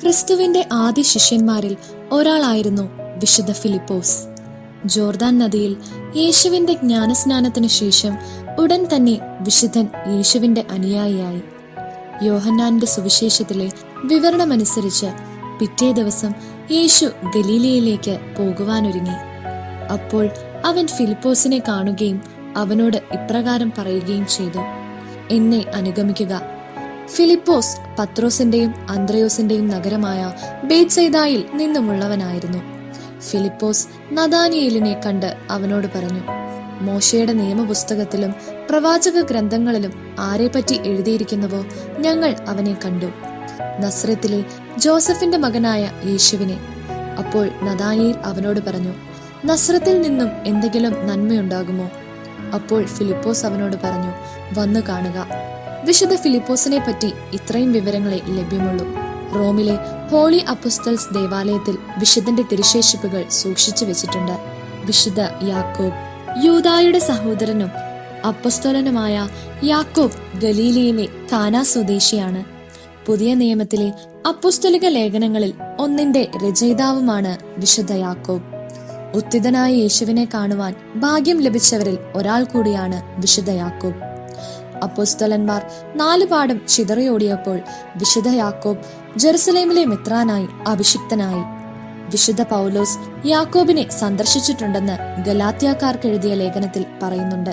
ക്രിസ്തുവിന്റെ ആദ്യ ശിഷ്യന്മാരിൽ ഒരാളായിരുന്നു വിശുദ്ധ ഫിലിപ്പോസ്. ജോർദാൻ നദിയിൽ യേശുവിന്റെ ജ്ഞാനസ്നാനത്തിനു ശേഷം ഉടൻ തന്നെ വിശുദ്ധൻ യേശുവിന്റെ അനുയായിയായി. യോഹന്നാന്റെ സുവിശേഷത്തിലെ വിവരണമനുസരിച്ച് പിറ്റേ ദിവസം യേശു ഗലീലയിലേക്ക് പോകുവാനൊരുങ്ങി. അപ്പോൾ അവൻ ഫിലിപ്പോസിനെ കാണുകയും അവനോട് ഇപ്രകാരം പറയുകയും ചെയ്തു, എന്നെ അനുഗമിക്കുക. ഫിലിപ്പോസ് പത്രോസിന്റെയും അന്ത്രയോസിന്റെയും നഗരമായ ബേത്സയിദായിൽ നിന്നുമുള്ളവനായിരുന്നു. ഫിലിപ്പോസ് നഥാനിയേലിനെ കണ്ട് അവനോട് പറഞ്ഞു, മോശയുടെ നിയമപുസ്തകത്തിലും പ്രവാചക ഗ്രന്ഥങ്ങളിലും ആരെപ്പറ്റി എഴുതിയിരിക്കുന്നുവോ ഞങ്ങൾ അവനെ കണ്ടു, നസ്രത്തിലെ ജോസഫിന്റെ മകനായ യേശുവിനെ. അപ്പോൾ നഥാനിയേൽ അവനോട് പറഞ്ഞു, നസ്രത്തിൽ നിന്നും എന്തെങ്കിലും നന്മയുണ്ടാകുമോ? അപ്പോൾ ഫിലിപ്പോസ് അവനോട് പറഞ്ഞു, വന്നു കാണുക. വിശുദ്ധ ഫിലിപ്പോസിനെ പറ്റി ഇത്രയും വിവരങ്ങളെ ലഭ്യമുള്ളൂ. റോമിലെ ഹോളി അപ്പോസ്തൽസ് ദേവാലയത്തിൽ വിശുദ്ധന്റെ തിരുശേഷിപ്പുകൾ സൂക്ഷിച്ചു വെച്ചിട്ടുണ്ട്. വിശുദ്ധ യാക്കോബ്, യൂദായുടെ സഹോദരനും അപ്പോസ്തലനുമായ യാക്കോബ് ഗലീലയിലെ കാനാ സ്വദേശിയാണ്. പുതിയ നിയമത്തിലെ അപ്പോസ്തലിക ലേഖനങ്ങളിൽ ഒന്നിന്റെ രചയിതാവുമാണ് വിശുദ്ധ യാക്കോബ്. ഉത്തിതനായ യേശുവിനെ കാണുവാൻ ഭാഗ്യം ലഭിച്ചവരിൽ ഒരാൾ കൂടിയാണ് വിശുദ്ധ യാക്കോബ്. അപ്പോസ്തലന്മാർ 4 പാടും ചിതറിയോടിയപ്പോൾ വിശുദ്ധ യാക്കോബ് ജെറുസലേമിലെ മിത്രാനായി അഭിഷിക്തനായി. വിശുദ്ധ പൗലോസ് യാക്കോബിനെ സന്ദർശിച്ചിട്ടുണ്ടെന്ന് ഗലാത്യക്കാർക്ക് എഴുതിയ ലേഖനത്തിൽ പറയുന്നുണ്ട്.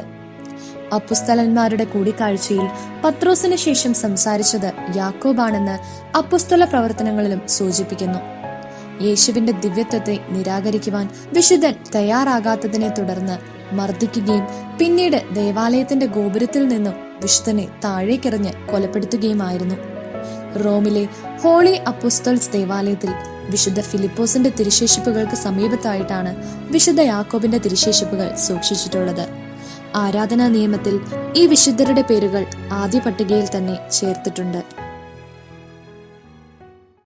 അപ്പോസ്തലന്മാരുടെ കൂടിക്കാഴ്ചയിൽ പത്രോസിന് ശേഷം സംസാരിച്ചത് യാക്കോബാണെന്ന് അപ്പോസ്തല പ്രവർത്തനങ്ങളിലും സൂചിപ്പിക്കുന്നു. യേശുവിന്റെ ദിവ്യത്വത്തെ നിരാകരിക്കുവാൻ വിശുദ്ധൻ തയ്യാറാകാത്തതിനെ തുടർന്ന് മർദ്ദിക്കുകയും പിന്നീട് ദേവാലയത്തിന്റെ ഗോപുരത്തിൽ നിന്നും വിശുദ്ധനെ താഴേക്കെറിഞ്ഞ് കൊലപ്പെടുത്തുകയുമായിരുന്നു. റോമിലെ ഹോളി അപ്പോസ്തൽസ് ദേവാലയത്തിൽ വിശുദ്ധ ഫിലിപ്പോസിന്റെ തിരുശേഷിപ്പുകൾക്ക് സമീപത്തായിട്ടാണ് വിശുദ്ധ യാക്കോബിന്റെ തിരുശേഷിപ്പുകൾ സൂക്ഷിച്ചിട്ടുള്ളത്. ആരാധനാ നിയമത്തിൽ ഈ വിശുദ്ധരുടെ പേരുകൾ ആദ്യ പട്ടികയിൽ തന്നെ ചേർത്തിട്ടുണ്ട്.